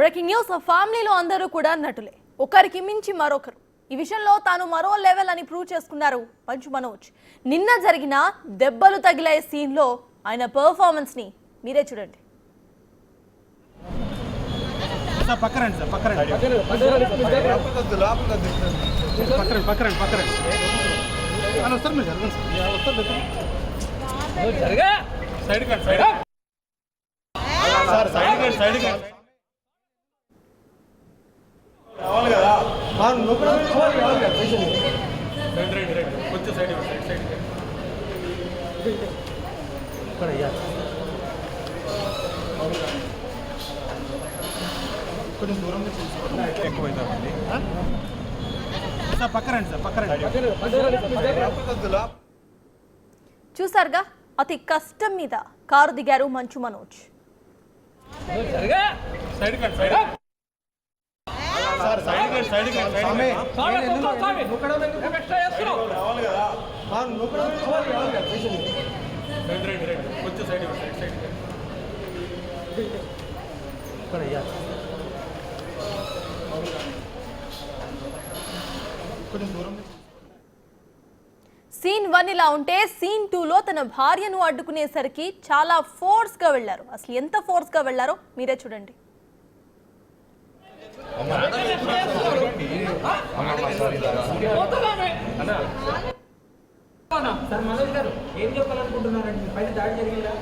Breaking news. ఫ్యామిలీలో అందరూ కూడా నటులే, ఒకరికి మించి మరొకరు. ఈ విషయంలో తాను మరో లెవెల్ అని ప్రూవ్ చేసుకున్నారు మంచు మనోజ్. నిన్న జరిగిన దెబ్బలు తగిలే సీన్ లో ఆయన పర్ఫార్మెన్స్ ని మీరే చూడండి. కొంచెం దూరం ఎక్కువైందండి. చూసారుగా, అతి కష్టం మీద కారు దిగారు మంచు మనోజ్. సీన్ 1 ఇలా ఉంటే సీన్ 2లో తన భార్యను అడ్డుకునేసరికి చాలా ఫోర్స్ గా వెళ్లారు. అసలు ఎంత ఫోర్స్ గా వెళ్లారో మీరే చూడండి. ఏం చెప్పాలనుకుంటున్నారండి? పైన దాడి జరిగిందా?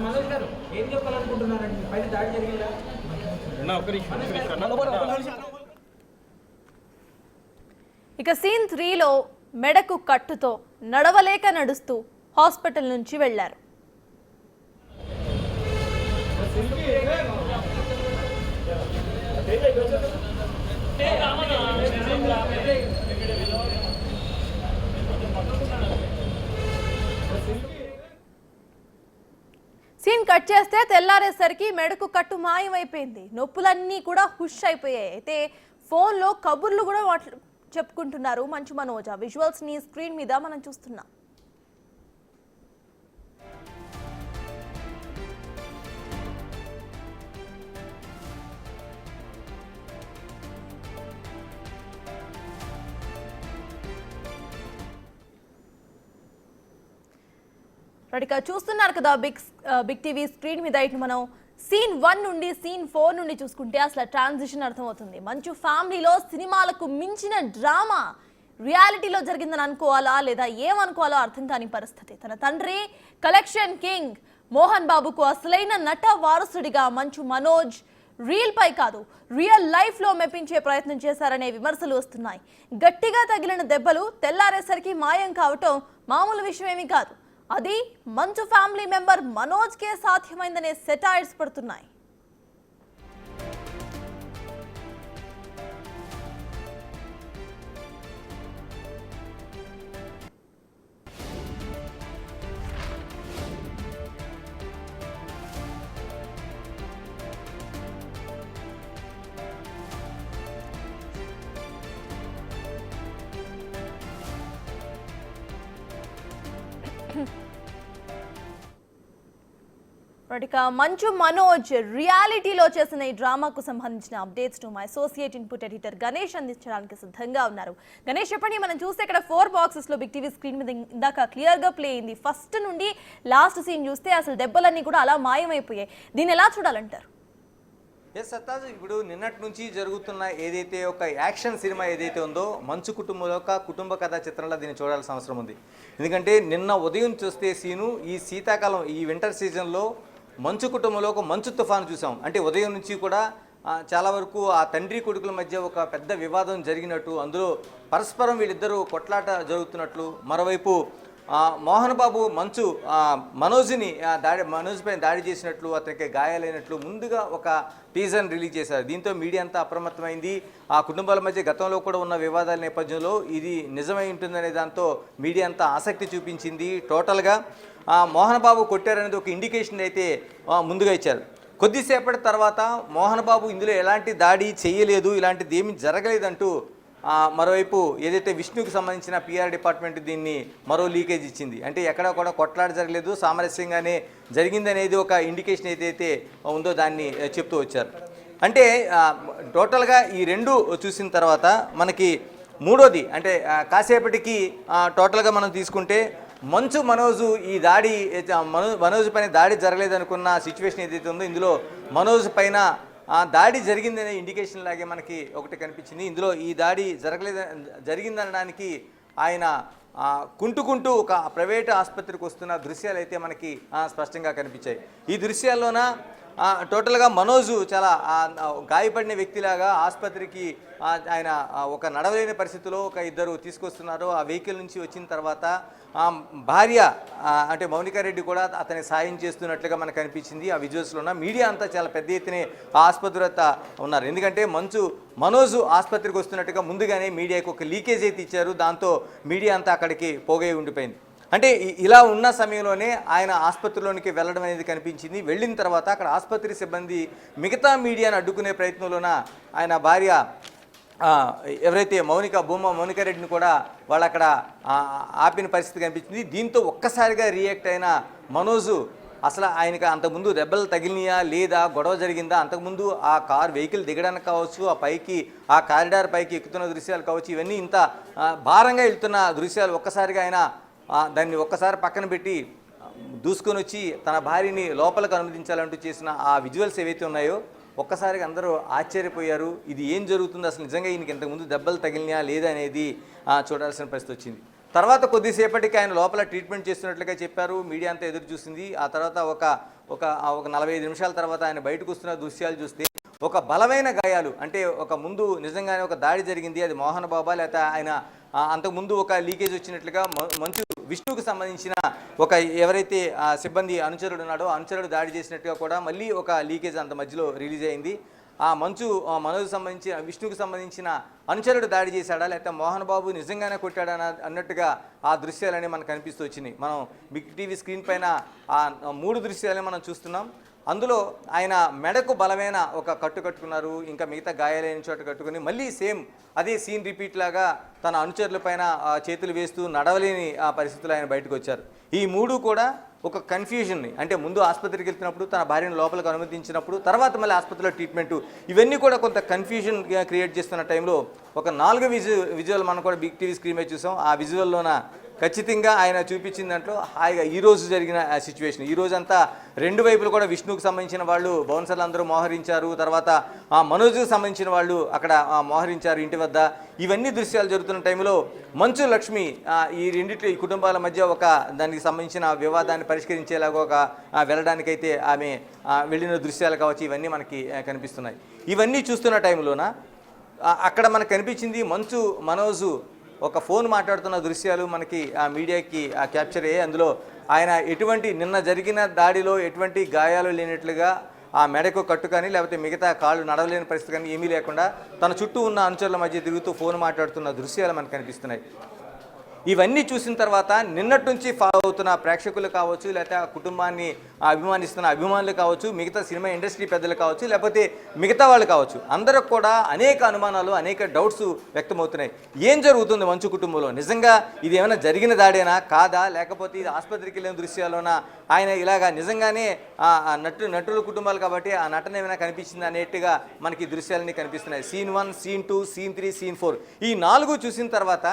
మనోజ్ గారు ఏం చెప్పాలనుకుంటున్నారండి? పైన దాడి జరిగిందా? ఇక సీన్ 3లో మెడకు కట్టుతో నడవలేక నడుస్తూ హాస్పిటల్ నుంచి వెళ్లారు. సీన్ కట్ చేస్తే తెల్లారేసరికి మెడకు కట్టు మాయమైపోయింది. నొప్పులన్నీ కూడా హుష్ అయిపోయాయి. అయితే ఫోన్లో కబుర్లు కూడా చెప్పుకుంటున్నారు మంచు మనోజ్. ఆ విజువల్స్ ని స్క్రీన్ మీద మనం చూస్తున్నాం. చూస్తున్నారు కదా బిగ్ టీవీ స్క్రీన్ మీద. ఇటు మనం సీన్ 1 నుండి సీన్ 4 నుండి చూసుకుంటే అసలు ట్రాన్సిషన్ అర్థమవుతుంది. మంచు ఫ్యామిలీలో సినిమాలకు మించిన డ్రామా రియాలిటీలో జరిగిందని అనుకోవాలా లేదా ఏమనుకోవాలో అర్థం కాని పరిస్థితి. తన తండ్రి కలెక్షన్ కింగ్ మోహన్ బాబుకు అసలైన నట వారసుడిగా మంచు మనోజ్ రీల్ పై కాదు రియల్ లైఫ్ లో మెప్పించే ప్రయత్నం చేశారనే విమర్శలు వస్తున్నాయి. గట్టిగా తగిలిన దెబ్బలు తెల్లారేసరికి మాయం కావటం మామూలు విషయం ఏమీ కాదు. అది మంచు ఫ్యామిలీ మెంబర్ మనోజ్ కే సాధ్యమైందనే సెటైర్స్ పడుతున్నాయి. మంచు మనోజ్ రియాలిటీలో చేసిన ఈ డ్రామాకు సంబంధించిన అప్డేట్స్ ను మా అసోసియేట్ ఇన్పుట్ ఎడిటర్ గణేష్ అందించడానికి సిద్ధంగా ఉన్నారు. గణేష్, చెప్పండి. మనం చూస్తే ఇక్కడ 4 బాక్సెస్ లో బిగ్ టీవీ స్క్రీన్ మీద ఇందాక క్లియర్ గా ప్లే అయింది. ఫస్ట్ నుండి లాస్ట్ సీన్ చూస్తే అసలు దెబ్బలన్నీ కూడా అలా మాయమైపోయాయి. దీన్ని ఎలా చూడాలంటారు? సత్తాజ్, ఇప్పుడు నిన్నటి నుంచి జరుగుతున్న ఏదైతే ఒక యాక్షన్ సినిమా ఏదైతే ఉందో మంచు కుటుంబంలో ఒక కుటుంబ కథా చిత్రంలో దీన్ని చూడాల్సిన అవసరం ఉంది. ఎందుకంటే నిన్న ఉదయం చూస్తే సీను ఈ శీతాకాలం ఈ వింటర్ సీజన్లో మంచు కుటుంబంలో ఒక మంచు తుఫాను చూసాం. అంటే ఉదయం నుంచి కూడా చాలా వరకు ఆ తండ్రి కొడుకుల మధ్య ఒక పెద్ద వివాదం జరిగినట్టు, అందులో పరస్పరం వీళ్ళిద్దరూ కొట్లాట జరుగుతున్నట్లు, మరోవైపు మోహన్ బాబు మంచు మనోజ్ పైన దాడి చేసినట్లు, అతనికి గాయాలైనట్లు ముందుగా ఒక టీజర్ని రిలీజ్ చేశారు. దీంతో మీడియా అంతా అప్రమత్తమైంది. ఆ కుటుంబాల మధ్య గతంలో కూడా ఉన్న వివాదాల నేపథ్యంలో ఇది నిజమై ఉంటుందనే దాంతో మీడియా అంతా ఆసక్తి చూపించింది. టోటల్గా మోహన్ బాబు కొట్టారనేది ఒక ఇండికేషన్ అయితే ముందుగా ఇచ్చారు. కొద్దిసేపటి తర్వాత మోహన్ బాబు ఇందులో ఎలాంటి దాడి చేయలేదు, ఇలాంటిది ఏమీ జరగలేదంటూ మరోవైపు ఏదైతే విష్ణుకి సంబంధించిన పిఆర్ డిపార్ట్మెంట్ దీన్ని మరో లీకేజ్ ఇచ్చింది. అంటే ఎక్కడా కూడా కొట్లాట జరగలేదు, సామరస్యంగానే జరిగిందనేది ఒక ఇండికేషన్ ఏదైతే ఉందో దాన్ని చెప్తూ వచ్చారు. అంటే టోటల్గా ఈ రెండు చూసిన తర్వాత మనకి మూడోది అంటే కాసేపటికి టోటల్గా మనం తీసుకుంటే మనోజు ఈ దాడి మనోజ్ పైన దాడి జరగలేదనుకున్న సిచ్యువేషన్ ఏదైతే ఉందో ఇందులో మనోజ్ పైన దాడి జరిగిందనే ఇండికేషన్ లాగే మనకి ఒకటి కనిపించింది. ఇందులో ఈ దాడి జరిగిందనడానికి ఆయన కుంటుకుంటూ ఒక ప్రైవేట్ ఆసుపత్రికి వస్తున్న దృశ్యాలు అయితే మనకి స్పష్టంగా కనిపించాయి. ఈ దృశ్యాల్లోన టోటల్గా మనోజు చాలా గాయపడిన వ్యక్తిలాగా ఆసుపత్రికి ఆయన ఒక నడవలేని పరిస్థితిలో ఒక ఇద్దరు తీసుకొస్తున్నారు. ఆ వెహికల్ నుంచి వచ్చిన తర్వాత భార్య అంటే మౌనికా రెడ్డి కూడా అతని సాయం చేస్తున్నట్లుగా మనకు కనిపించింది. ఆ విజువల్స్లో మీడియా అంతా చాలా పెద్ద ఎత్తున ఆసుపత్రి ఉన్నారు. ఎందుకంటే మనోజు ఆసుపత్రికి వస్తున్నట్టుగా ముందుగానే మీడియాకు ఒక లీకేజ్ అయితే ఇచ్చారు. దాంతో మీడియా అంతా అక్కడికి పోగై ఉండిపోయింది. అంటే ఇలా ఉన్న సమయంలోనే ఆయన ఆసుపత్రిలోనికి వెళ్ళడం అనేది కనిపించింది. వెళ్ళిన తర్వాత అక్కడ ఆసుపత్రి సిబ్బంది మిగతా మీడియాను అడ్డుకునే ప్రయత్నంలోన ఆయన భార్య ఎవరైతే మౌనికా రెడ్డిని కూడా వాళ్ళు అక్కడ ఆపిన పరిస్థితి కనిపించింది. దీంతో ఒక్కసారిగా రియాక్ట్ అయిన మనోజు అసలు ఆయనకి అంతకుముందు దెబ్బలు తగిలినాయా లేదా, గొడవ జరిగిందా, అంతకుముందు ఆ వెహికల్ దిగడానికి కావచ్చు, ఆ కారిడార్ పైకి ఎక్కుతున్న దృశ్యాలు కావచ్చు, ఇవన్నీ ఇంత భారంగా వెళ్తున్న దృశ్యాలు ఒక్కసారిగా ఆయన దాన్ని ఒక్కసారి పక్కన పెట్టి దూసుకొని వచ్చి తన భార్యని లోపలికి అనుమతించాలంటూ చేసిన ఆ విజువల్స్ ఏవైతే ఉన్నాయో ఒక్కసారిగా అందరూ ఆశ్చర్యపోయారు. ఇది ఏం జరుగుతుంది, అసలు నిజంగా ఈయనకి ఇంతకుముందు దెబ్బలు తగిలినా లేదా అనేది చూడాల్సిన పరిస్థితి వచ్చింది. తర్వాత కొద్దిసేపటికి ఆయన లోపల ట్రీట్మెంట్ చేస్తున్నట్లుగా చెప్పారు. మీడియా అంతా ఎదురు చూసింది. ఆ తర్వాత ఒక 45 నిమిషాల తర్వాత ఆయన బయటకు వస్తున్న దృశ్యాలు చూస్తే ఒక బలమైన గాయాలు, అంటే ఒక ముందు నిజంగానే ఒక దాడి జరిగింది, అది మోహన్ బాబా లేకపోతే ఆయన అంతకుముందు ఒక లీకేజ్ వచ్చినట్లుగా విష్ణుకు సంబంధించిన ఒక ఎవరైతే సిబ్బంది అనుచరుడు ఉన్నాడో అనుచరుడు దాడి చేసినట్టుగా కూడా మళ్ళీ ఒక లీకేజ్ అంత మధ్యలో రిలీజ్ అయింది. మనోజ్ సంబంధించిన విష్ణుకు సంబంధించిన అనుచరుడు దాడి చేశాడా లేకపోతే మోహన్ బాబు నిజంగానే కొట్టాడా అన్నట్టుగా ఆ దృశ్యాలన్నీ మనకు కనిపిస్తూ వచ్చినాయి. మనం బిగ్ టీవీ స్క్రీన్ పైన ఆ 3 దృశ్యాలని మనం చూస్తున్నాం. అందులో ఆయన మెడకు బలమైన ఒక కట్టు కట్టుకున్నారు, ఇంకా మిగతా గాయాలైన చోట కట్టుకుని మళ్ళీ సేమ్ అదే సీన్ రిపీట్ లాగా తన అనుచరుల పైన చేతులు వేస్తూ నడవలేని ఆ పరిస్థితులు ఆయన బయటకు వచ్చారు. ఈ 3 కూడా ఒక కన్ఫ్యూజన్ని, అంటే ముందు ఆసుపత్రికి వెళ్తున్నప్పుడు తన భార్యను లోపలికి అనుమతించినప్పుడు తర్వాత మళ్ళీ ఆసుపత్రిలో ట్రీట్మెంట్, ఇవన్నీ కూడా కొంత కన్ఫ్యూజన్ క్రియేట్ చేస్తున్న టైంలో ఒక 4 విజువల్ మనం కూడా బిగ్ టీవీ స్క్రీన్ మీద చూసాం. ఆ విజువల్లోన ఖచ్చితంగా ఆయన చూపించిన దాంట్లో హాయిగా ఈరోజు జరిగిన సిచ్యువేషన్, ఈ రోజంతా 2 వైపులు కూడా విష్ణుకు సంబంధించిన వాళ్ళు బౌన్సర్లు అందరూ మోహరించారు, తర్వాత మనోజ్కి సంబంధించిన వాళ్ళు అక్కడ మోహరించారు ఇంటి వద్ద. ఇవన్నీ దృశ్యాలు జరుగుతున్న టైంలో మంచు లక్ష్మి ఈ కుటుంబాల మధ్య ఒక దానికి సంబంధించిన వివాదాన్ని పరిష్కరించేలాగా ఒక వెళ్ళడానికైతే ఆమె వెళ్ళిన దృశ్యాలు కావచ్చు, ఇవన్నీ మనకి కనిపిస్తున్నాయి. ఇవన్నీ చూస్తున్న టైంలోన అక్కడ మనకు కనిపించింది మనోజు ఒక ఫోన్ మాట్లాడుతున్న దృశ్యాలు మనకి ఆ మీడియాకి క్యాప్చర్ అయ్యాయి. అందులో ఆయన నిన్న జరిగిన దాడిలో ఎటువంటి గాయాలు లేనట్లుగా ఆ మెడకు కట్టు కానీ లేకపోతే మిగతా కాళ్ళు నడవలేని పరిస్థితి కానీ ఏమీ లేకుండా తన చుట్టూ ఉన్న అనుచరుల మధ్య తిరుగుతూ ఫోన్ మాట్లాడుతున్న దృశ్యాలు మనకు కనిపిస్తున్నాయి. ఇవన్నీ చూసిన తర్వాత నిన్నటి నుంచి ఫాలో అవుతున్న ప్రేక్షకులు కావచ్చు, లేకపోతే ఆ కుటుంబాన్ని అభిమానిస్తున్న అభిమానులు కావచ్చు, మిగతా సినిమా ఇండస్ట్రీ పెద్దలు కావచ్చు, లేకపోతే మిగతా వాళ్ళు కావచ్చు, అందరికి కూడా అనేక అనుమానాలు, అనేక డౌట్స్ వ్యక్తమవుతున్నాయి. ఏం జరుగుతుంది మంచు కుటుంబంలో, నిజంగా ఇది ఏమైనా జరిగిన దాడేనా కాదా, లేకపోతే ఇది ఆసుపత్రికి వెళ్ళిన దృశ్యాల్లోనా, ఆయన ఇలాగా నిజంగానే నటుల కుటుంబాలు కాబట్టి ఆ నటన ఏమైనా కనిపించింది అనేట్టుగా మనకి దృశ్యాలన్నీ కనిపిస్తున్నాయి. సీన్ 1, సీన్ 2, సీన్ 3, సీన్ 4 ఈ 4 చూసిన తర్వాత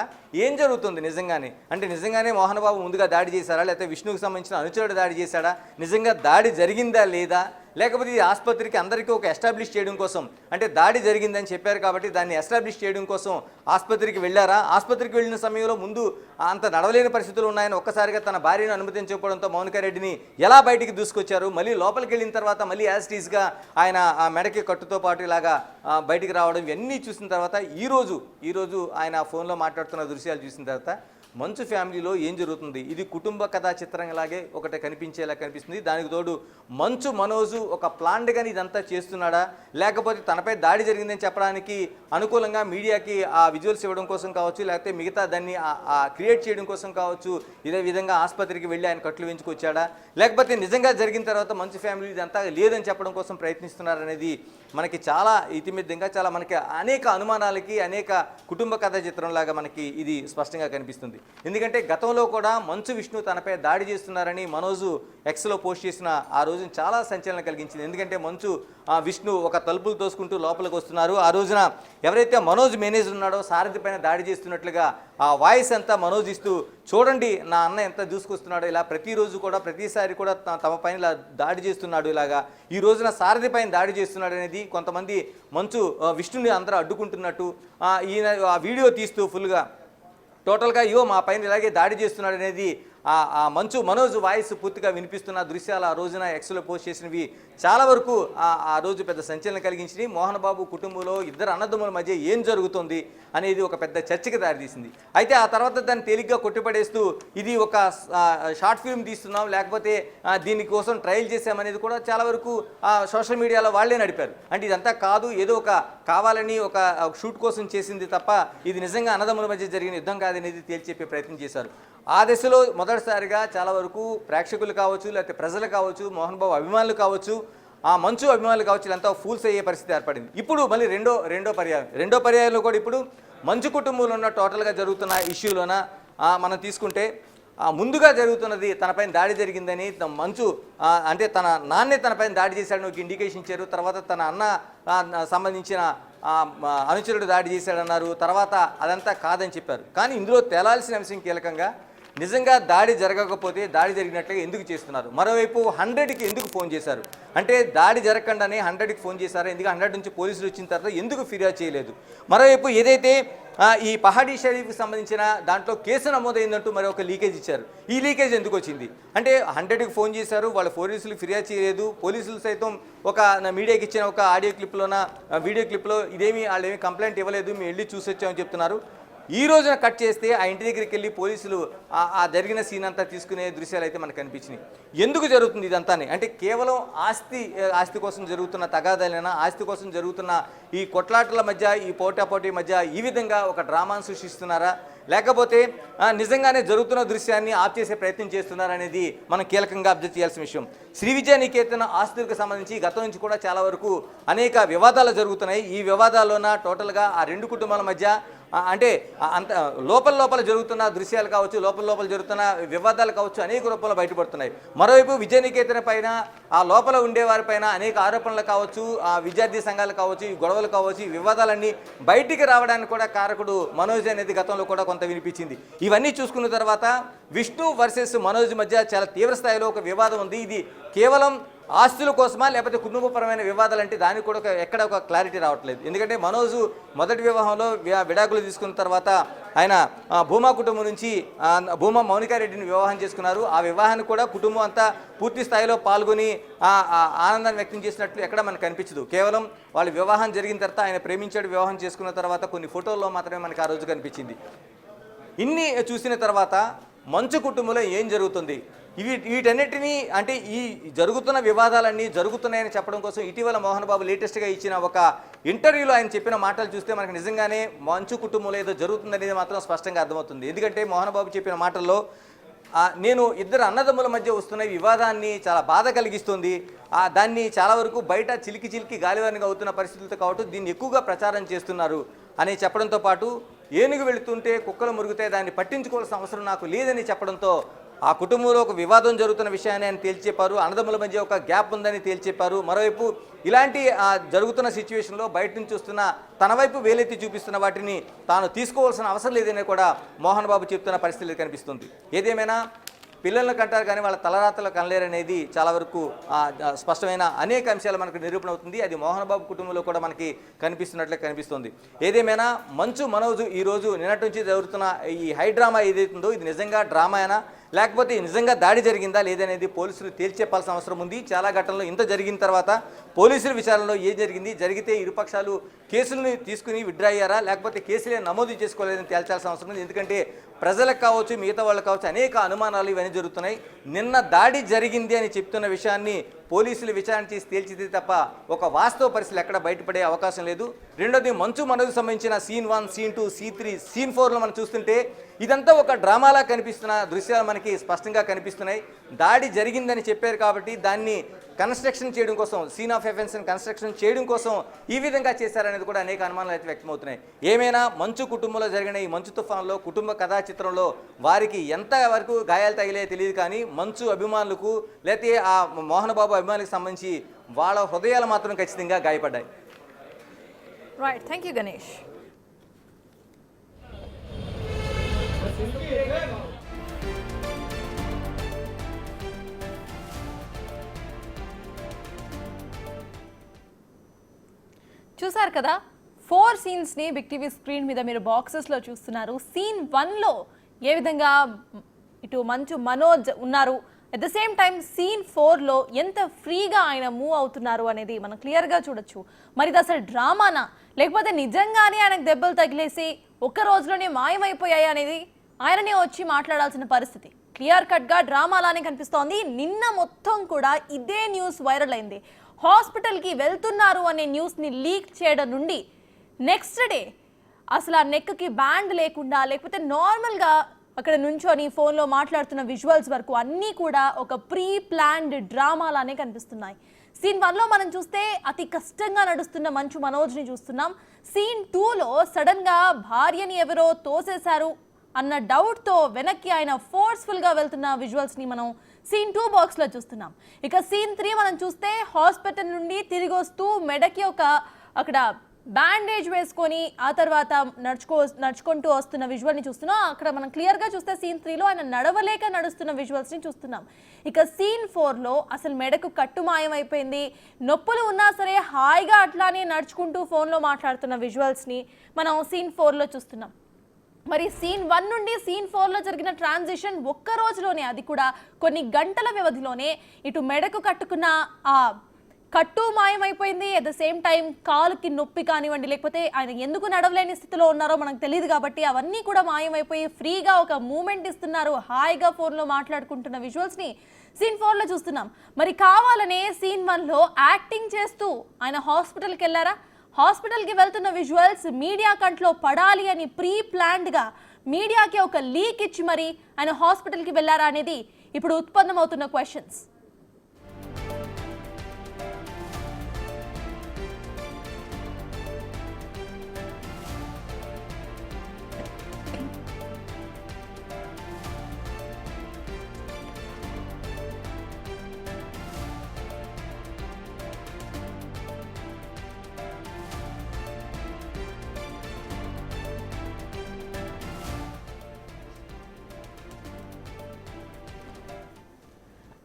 ఏం జరుగుతుంది నిజంగానే, అంటే నిజంగానే మోహన్ బాబు ముందుగా దాడి చేశారా, లేకపోతే విష్ణుకు సంబంధించిన అనుచరుడు దాడి చేశాడా, నిజంగా దాడి జరిగిందా లేదా, లేకపోతే ఈ ఆసుపత్రికి అందరికీ ఒక ఎస్టాబ్లిష్ చేయడం కోసం, అంటే దాడి జరిగిందని చెప్పారు కాబట్టి దాన్ని ఎస్టాబ్లిష్ చేయడం కోసం ఆసుపత్రికి వెళ్ళారా, ఆసుపత్రికి వెళ్ళిన సమయంలో ముందు అంత నడవలేని పరిస్థితులు ఉన్నాయని ఒక్కసారిగా తన భార్యను అనుమతించకపోవడంతో మౌనికా రెడ్డిని ఎలా బయటికి దూసుకొచ్చారు, మళ్ళీ లోపలికి వెళ్ళిన తర్వాత మళ్ళీ యాజ్ టీజ్గా ఆయన ఆ మెడకి కట్టుతో పాటు ఇలాగా బయటికి రావడం, ఇవన్నీ చూసిన తర్వాత ఈరోజు ఆయన ఫోన్లో మాట్లాడుతున్న దృశ్యాలు చూసిన తర్వాత మంచు ఫ్యామిలీలో ఏం జరుగుతుంది, ఇది కుటుంబ కథా చిత్రంలాగే ఒకటి కనిపించేలా కనిపిస్తుంది. దానికి తోడు మంచు మనోజు ఒక ప్లాన్డ్గాని ఇదంతా చేస్తున్నాడా, లేకపోతే తనపై దాడి జరిగిందని చెప్పడానికి అనుకూలంగా మీడియాకి ఆ విజువల్స్ ఇవ్వడం కోసం కావచ్చు, లేకపోతే మిగతా దాన్ని క్రియేట్ చేయడం కోసం కావచ్చు, ఇదే విధంగా ఆసుపత్రికి వెళ్ళి ఆయన కట్లు వేయించుకొచ్చాడా, లేకపోతే నిజంగా జరిగిన తర్వాత మంచు ఫ్యామిలీ ఇదంతా లేదని చెప్పడం కోసం ప్రయత్నిస్తున్నారనేది మనకి చాలా ఇతిమిద్దంగా, చాలా మనకి అనేక అనుమానాలకి అనేక కుటుంబ కథా చిత్రంలాగా మనకి ఇది స్పష్టంగా కనిపిస్తుంది. ఎందుకంటే గతంలో కూడా మంచు విష్ణు తనపై దాడి చేస్తున్నారని మనోజు ఎక్స్లో పోస్ట్ చేసిన ఆ రోజున చాలా సంచలనం కలిగించింది. ఎందుకంటే మంచు విష్ణు ఒక తలుపులు తోసుకుంటూ లోపలికి వస్తున్నారు. ఆ రోజున ఎవరైతే మనోజ్ మేనేజర్ ఉన్నాడో సారథి పైన దాడి చేస్తున్నట్లుగా ఆ వాయిస్ అంతా మనోజ్ ఇస్తూ, చూడండి నా అన్న ఎంత దూసుకొస్తున్నాడో, ఇలా ప్రతిరోజు కూడా ప్రతిసారి కూడా తమ పైన ఇలా దాడి చేస్తున్నాడు, ఇలాగా ఈ రోజున సారథి పైన దాడి చేస్తున్నాడు అనేది కొంతమంది మంచు విష్ణుని అందరూ అడ్డుకుంటున్నట్టు ఈయన ఆ వీడియో తీస్తూ ఫుల్గా టోటల్గా మా పైన ఇలాగే దాడి చేస్తున్నాడు అనేది ఆ మంచు మనోజ్ వాయిస్ పూర్తిగా వినిపిస్తున్న దృశ్యాలు ఆ రోజున ఎక్స్లో పోస్ట్ చేసినవి చాలా వరకు ఆ రోజు పెద్ద సంచలనం కలిగించినాయి. మోహన్ బాబు కుటుంబంలో ఇద్దరు అన్నదమ్ముల మధ్య ఏం జరుగుతుంది అనేది ఒక పెద్ద చర్చకి దారితీసింది. అయితే ఆ తర్వాత దాన్ని తేలిగ్గా కొట్టిపడేస్తూ ఇది ఒక షార్ట్ ఫిల్మ్ తీస్తున్నాం, లేకపోతే దీనికోసం ట్రయల్ చేసామనేది కూడా చాలా వరకు సోషల్ మీడియాలో వాళ్ళే నడిపారు. అంటే ఇదంతా కాదు, ఏదో ఒక కావాలని ఒక షూట్ కోసం చేసింది తప్ప ఇది నిజంగా అన్నదమ్ముల మధ్య జరిగిన యుద్ధం కాదనేది తేల్చెప్పే ప్రయత్నం చేశారు. ఆ దశలో మొదటిసారిగా చాలా వరకు ప్రేక్షకులు కావచ్చు, లేకపోతే ప్రజలు కావచ్చు, మోహన్ బాబు అభిమానులు కావచ్చు, ఆ మంచు అభిమానులు కావచ్చు, వీళ్ళంతా ఫూల్స్ అయ్యే పరిస్థితి ఏర్పడింది. ఇప్పుడు మళ్ళీ రెండో పర్యాయంలో కూడా ఇప్పుడు మంచు కుటుంబంలో ఉన్న టోటల్గా జరుగుతున్న ఇష్యూలోన మనం తీసుకుంటే ముందుగా జరుగుతున్నది తనపైన దాడి జరిగిందని మంచు అంటే తన నాన్నే తనపైన దాడి చేశాడని ఒక ఇండికేషన్ ఇచ్చారు. తర్వాత తన అన్న సంబంధించిన అనుచరుడు దాడి చేశాడన్నారు. తర్వాత అదంతా కాదని చెప్పారు. కానీ ఇందులో తేలాల్సిన అంశం కీలకంగా నిజంగా దాడి జరగకపోతే దాడి జరిగినట్లుగా ఎందుకు చేస్తున్నారు? మరోవైపు 100కి ఎందుకు ఫోన్ చేశారు? అంటే దాడి జరగకుండానే 100కి ఫోన్ చేశారు. ఎందుకు 100 నుంచి పోలీసులు వచ్చిన తర్వాత ఎందుకు ఫిర్యాదు చేయలేదు? మరోవైపు ఏదైతే ఈ పహాడీ షరీఫ్కి సంబంధించిన దాంట్లో కేసు నమోదైందంటూ మరి ఒక లీకేజ్ ఇచ్చారు. ఈ లీకేజ్ ఎందుకు వచ్చింది అంటే 100కి ఫోన్ చేశారు, వాళ్ళ పోలీసులు ఫిర్యాదు చేయలేదు. పోలీసులు సైతం ఒక మీడియాకి ఇచ్చిన ఒక ఆడియో క్లిప్లోన వీడియో క్లిప్లో వాళ్ళు ఏమీ కంప్లైంట్ ఇవ్వలేదు, మేము వెళ్ళి చూసి వచ్చామని చెప్తున్నారు. ఈ రోజున కట్ చేస్తే ఆ ఇంటి దగ్గరికి వెళ్ళి పోలీసులు ఆ జరిగిన సీన్ అంతా తీసుకునే దృశ్యాలు అయితే మనకు కనిపించినాయి. ఎందుకు జరుగుతుంది ఇదంతానే అంటే కేవలం ఆస్తి కోసం జరుగుతున్న తగాదాలైనా, ఆస్తి కోసం జరుగుతున్న ఈ కొట్లాటల మధ్య, ఈ పోటాపోటీ మధ్య ఈ విధంగా ఒక డ్రామాను సృష్టిస్తున్నారా, లేకపోతే నిజంగానే జరుగుతున్న దృశ్యాన్ని ఆప్ చేసే ప్రయత్నం చేస్తున్నారనేది మనం కీలకంగా అబ్జర్వ్ చేయాల్సిన విషయం. శ్రీ విద్యా నికేతన ఆస్తులకు సంబంధించి గతం నుంచి కూడా చాలా వరకు అనేక వివాదాలు జరుగుతున్నాయి. ఈ వివాదాల్లోన టోటల్గా ఆ రెండు కుటుంబాల మధ్య అంటే అంత లోపల జరుగుతున్న దృశ్యాలు కావచ్చు, లోపల జరుగుతున్న వివాదాలు కావచ్చు, అనేక రూపంలో బయటపడుతున్నాయి. మరోవైపు విద్యానికేతన పైన ఆ లోపల ఉండేవారిపైన అనేక ఆరోపణలు కావచ్చు, ఆ విద్యార్థి సంఘాలు కావచ్చు, ఈ గొడవలు కావచ్చు, ఈ వివాదాలన్నీ బయటికి రావడానికి కూడా కారకుడు మనోజ్ అనేది గతంలో కూడా కొంత వినిపించింది. ఇవన్నీ చూసుకున్న తర్వాత విష్ణు వర్సెస్ మనోజ్ మధ్య చాలా తీవ్ర స్థాయిలో ఒక వివాదం ఉంది. ఇది కేవలం ఆస్తుల కోసమా లేకపోతే కుటుంబపరమైన వివాదాలు అంటే దానికి కూడా ఎక్కడ ఒక క్లారిటీ రావట్లేదు. ఎందుకంటే మనోజు మొదటి వివాహంలో విడాకులు తీసుకున్న తర్వాత ఆయన భూమా కుటుంబం నుంచి భూమా మౌనికారెడ్డిని వివాహం చేసుకున్నారు. ఆ వివాహాన్ని కూడా కుటుంబం అంతా పూర్తి స్థాయిలో పాల్గొని ఆనందాన్ని వ్యక్తం చేసినట్లు ఎక్కడ మనకు కనిపించదు. కేవలం వాళ్ళ వివాహం జరిగిన తర్వాత ఆయన ప్రేమించాడు, వివాహం చేసుకున్న తర్వాత కొన్ని ఫోటోల్లో మాత్రమే మనకు ఆ రోజు కనిపించింది. ఇన్ని చూసిన తర్వాత మంచు కుటుంబంలో ఏం జరుగుతుంది, వీటన్నిటినీ అంటే ఈ జరుగుతున్న వివాదాలన్నీ జరుగుతున్నాయని చెప్పడం కోసం ఇటీవల మోహన్ బాబు లేటెస్ట్గా ఇచ్చిన ఒక ఇంటర్వ్యూలో ఆయన చెప్పిన మాటలు చూస్తే మనకు నిజంగానే మంచు కుటుంబంలో ఏదో జరుగుతుందనేది మాత్రం స్పష్టంగా అర్థమవుతుంది. ఎందుకంటే మోహన్ బాబు చెప్పిన మాటల్లో నేను ఇద్దరు అన్నదమ్ముల మధ్య వస్తున్న వివాదాన్ని చాలా బాధ కలిగిస్తుంది, దాన్ని చాలా వరకు బయట చిలికి గాలివానిగా అవుతున్న పరిస్థితులతో కాబట్టి దీన్ని ఎక్కువగా ప్రచారం చేస్తున్నారు అని చెప్పడంతో పాటు ఏనుగు వెళుతుంటే కుక్కలు మురుగుతాయి, దాన్ని పట్టించుకోవాల్సిన అవసరం నాకు లేదని చెప్పడంతో ఆ కుటుంబంలో ఒక వివాదం జరుగుతున్న విషయాన్ని ఆయన తేల్చెప్పారు. అన్నదమ్ముల మధ్య ఒక గ్యాప్ ఉందని తేల్చెప్పారు. మరోవైపు ఇలాంటి జరుగుతున్న సిచ్యువేషన్లో బయట నుంచి వస్తున్న తన వైపు వేలెత్తి చూపిస్తున్న వాటిని తాను తీసుకోవాల్సిన అవసరం లేదని కూడా మోహన్ బాబు చెప్తున్న పరిస్థితి కనిపిస్తుంది. ఏదేమైనా పిల్లలను కంటారు కానీ వాళ్ళ తలరాతలు కనలేరనేది చాలా వరకు స్పష్టమైన అనేక అంశాలు మనకు నిరూపణ అవుతుంది. అది మోహన్ బాబు కుటుంబంలో కూడా మనకి కనిపిస్తున్నట్లే కనిపిస్తుంది. ఏదేమైనా మంచు మనోజు ఈరోజు నిన్నటి నుంచి జరుగుతున్న ఈ హై డ్రామా ఏదైతుందో ఇది నిజంగా డ్రామా అయినా లేకపోతే నిజంగా దాడి జరిగిందా లేదనేది పోలీసులు తేల్చెప్పాల్సిన అవసరం ఉంది. చాలా ఘటనలో ఇంత జరిగిన తర్వాత పోలీసుల విచారణలో ఏం జరిగింది, జరిగితే ఇరుపక్షాలు కేసులను తీసుకుని విత్డ్రా అయ్యారా లేకపోతే కేసులే నమోదు చేసుకోలేదని తేల్చాల్సిన అవసరం ఉంది. ఎందుకంటే ప్రజలకు కావచ్చు మిగతా వాళ్ళకు కావచ్చు అనేక అనుమానాలు ఇవన్నీ జరుగుతున్నాయి. నిన్న దాడి జరిగింది అని చెప్తున్న విషయాన్ని పోలీసులు విచారణ చేసి తేల్చితే తప్ప ఒక వాస్తవ పరిస్థితులు ఎక్కడ బయటపడే అవకాశం లేదు. రెండోది మంచు మనోజ్కి సంబంధించిన సీన్ 1, సీన్ 2, సీన్ 3, సీన్ 4లో మనం చూస్తుంటే ఇదంతా ఒక డ్రామాలా కనిపిస్తున్న దృశ్యాలు మనకి స్పష్టంగా కనిపిస్తున్నాయి. దాడి జరిగిందని చెప్పారు కాబట్టి దాన్ని కన్స్ట్రక్షన్ చేయడం కోసం, సీన్ ఆఫ్ ఎఫెన్స్ని కన్స్ట్రక్షన్ చేయడం కోసం ఈ విధంగా చేశారనేది కూడా అనేక అనుమానాలు అయితే వ్యక్తమవుతున్నాయి. ఏమైనా మంచు కుటుంబంలో జరిగిన ఈ మంచు తుఫాన్లో కుటుంబ కథా చిత్రంలో వారికి ఎంత వరకు గాయాలు తగిలే తెలియదు, కానీ మంచు అభిమానులకు లేకపోతే ఆ మోహన్ బాబు అభిమానులకు సంబంధించి వాళ్ళ హృదయాలు మాత్రం ఖచ్చితంగా గాయపడ్డాయి. Right, thank you Ganesh. చూసారు కదా, 4 సీన్స్ని బిగ్ టీవీ స్క్రీన్ మీద మీరు బాక్సెస్లో చూస్తున్నారు. సీన్ 1లో ఏ విధంగా ఇటు మంచు మనోజ్ ఉన్నారు, at the same time scene 4లో ఎంత ఫ్రీగా ఆయన మూవ్ అవుతున్నారు అనేది మనం క్లియర్గా చూడొచ్చు. మరి ఇది అసలు డ్రామానా లేకపోతే నిజంగానే ఆయనకు దెబ్బలు తగిలేసి ఒక్క రోజులోనే మాయమైపోయాయి అనేది ఆయననే వచ్చి మాట్లాడాల్సిన పరిస్థితి. క్లియర్ కట్గా డ్రామా అలానే కనిపిస్తోంది. నిన్న మొత్తం కూడా ఇదే న్యూస్ వైరల్ అయింది. హాస్పిటల్కి వెళ్తున్నారు అనే న్యూస్ని లీక్ చేయడం నుండి నెక్స్ట్ డే అసలు ఆ నెక్కి బ్యాండ్ లేకుండా లేకపోతే నార్మల్గా అక్కడ నుంచొని ఫోన్లో మాట్లాడుతున్న విజువల్స్ వరకు అన్నీ కూడా ఒక ప్రీ ప్లాన్డ్ డ్రామాలానే కనిపిస్తున్నాయి. సీన్ 1లో మనం చూస్తే అతి కష్టంగా నడుస్తున్న మంచు మనోజ్ని చూస్తున్నాం. సీన్ 2లో సడన్గా భార్యని ఎవరో తోసేశారు అన్న డౌట్తో వెనక్కి ఆయన ఫోర్స్ఫుల్గా వెళ్తున్న విజువల్స్ని మనం సీన్ 2 బాక్స్లో చూస్తున్నాం. ఇక సీన్ 3 మనం చూస్తే హాస్పిటల్ నుండి తిరిగి వస్తూ మెడకి ఒక అక్కడ బ్యాండేజ్ వేసుకొని ఆ తర్వాత నడుచుకుంటూ వస్తున్న విజువల్ని చూస్తున్నాం. అక్కడ మనం క్లియర్గా చూస్తే సీన్ 3లో ఆయన నడవలేక నడుస్తున్న విజువల్స్ని చూస్తున్నాం. ఇక సీన్ 4లో అసలు మెడకు కట్టుమాయం అయిపోయింది, నొప్పులు ఉన్నా సరే హాయిగా అట్లానే నడుచుకుంటూ ఫోన్లో మాట్లాడుతున్న విజువల్స్ని మనం సీన్ 4లో చూస్తున్నాం. మరి సీన్ 1 నుండి సీన్ 4లో జరిగిన ట్రాన్సిషన్ ఒక్క రోజులోనే, అది కూడా కొన్ని గంటల వ్యవధిలోనే ఇటు మెడకు కట్టుకున్న ఆ కట్టు మాయమైపోయింది. అట్ ద సేమ్ టైం కాలుకి నొప్పి కానివ్వండి లేకపోతే ఆయన ఎందుకు నడవలేని స్థితిలో ఉన్నారో మనకు తెలియదు కాబట్టి అవన్నీ కూడా మాయమైపోయి ఫ్రీగా ఒక మూమెంట్ ఇస్తున్నారు. హాయిగా ఫోన్లో మాట్లాడుకుంటున్న విజువల్స్ని సీన్ 4లో చూస్తున్నాం. మరి కావాలనే సీన్ 1లో యాక్టింగ్ చేస్తూ ఆయన హాస్పిటల్కి వెళ్ళారా? హాస్పిటల్కి వెళ్తున్న విజువల్స్ మీడియా కంట్లో పడాలి అని ప్రీ ప్లాన్డ్గా మీడియాకి ఒక లీక్ ఇచ్చి మరి ఆయన హాస్పిటల్కి వెళ్ళారా అనేది ఇప్పుడు ఉత్పన్నమవుతున్న క్వశ్చన్స్.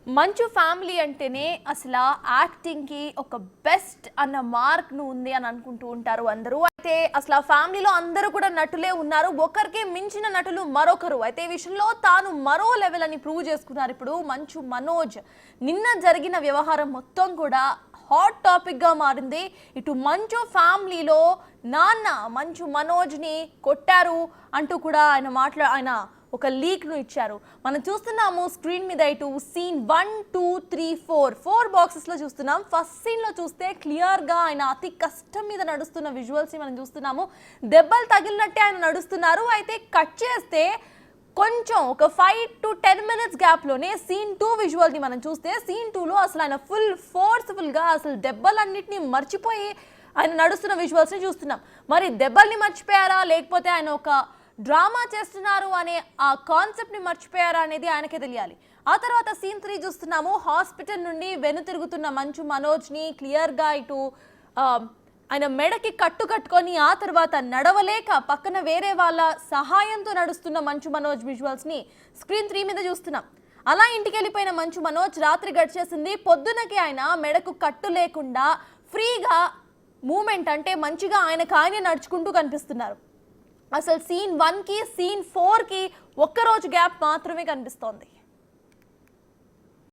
మంచు ఫ్యామిలీ అంటేనే అసలు యాక్టింగ్కి ఒక బెస్ట్ అన్న మార్క్ను ఉంది అని అనుకుంటూ ఉంటారు అందరూ. అయితే అసలు ఆ ఫ్యామిలీలో అందరూ కూడా నటులే ఉన్నారు, ఒకరికి మించిన నటులు మరొకరు. అయితే ఈ విషయంలో తాను మరో లెవెల్ అని ప్రూవ్ చేసుకున్నారు ఇప్పుడు మంచు మనోజ్. నిన్న జరిగిన వ్యవహారం మొత్తం కూడా హాట్ టాపిక్గా మారింది. ఇటు మంచు ఫ్యామిలీలో నాన్న మంచు మనోజ్ని కొట్టారు అంటూ కూడా ఆయన ఒక లీక్ను ఇచ్చారు. మనం చూస్తున్నాము స్క్రీన్ మీద ఇటు సీన్ 1, 2, 3, 4 బాక్సెస్లో చూస్తున్నాం. ఫస్ట్ సీన్లో చూస్తే క్లియర్గా ఆయన అతి కష్టం మీద నడుస్తున్న విజువల్స్ని మనం చూస్తున్నాము. దెబ్బలు తగిలినట్టే ఆయన నడుస్తున్నారు. అయితే కట్ చేస్తే కొంచెం ఒక 5 to 10 minutes గ్యాప్లోనే సీన్ 2 విజువల్ని మనం చూస్తే సీన్ 2లో అసలు ఆయన ఫుల్ ఫోర్స్ఫుల్గా అసలు దెబ్బలన్నింటినీ మర్చిపోయి ఆయన నడుస్తున్న విజువల్స్ని చూస్తున్నాం. మరి దెబ్బల్ని మర్చిపోయారా లేకపోతే ఆయన ఒక డ్రామా చేస్తున్నారు అనే ఆ కాన్సెప్ట్ని మర్చిపోయారా అనేది ఆయనకే తెలియాలి. ఆ తర్వాత సీన్ 3 చూస్తున్నాము. హాస్పిటల్ నుండి వెనుతిరుగుతున్న మంచు మనోజ్ని క్లియర్గా ఇటు ఆయన మెడకి కట్టుకొని ఆ తర్వాత నడవలేక పక్కన వేరే వాళ్ళ సహాయంతో నడుస్తున్న మంచు మనోజ్ విజువల్స్ని స్క్రీన్ 3 మీద చూస్తున్నాం. అలా ఇంటికి వెళ్ళిపోయిన మంచు మనోజ్ రాత్రి గడిచేసింది. పొద్దునకి ఆయన మెడకు కట్టు లేకుండా ఫ్రీగా మూమెంట్ అంటే మంచిగా ఆయన నడుచుకుంటూ కనిపిస్తున్నారు. అసలు సీన్ 1కి సీన్ 4కి ఒక్కరోజు గ్యాప్ మాత్రమే కనిపిస్తోంది.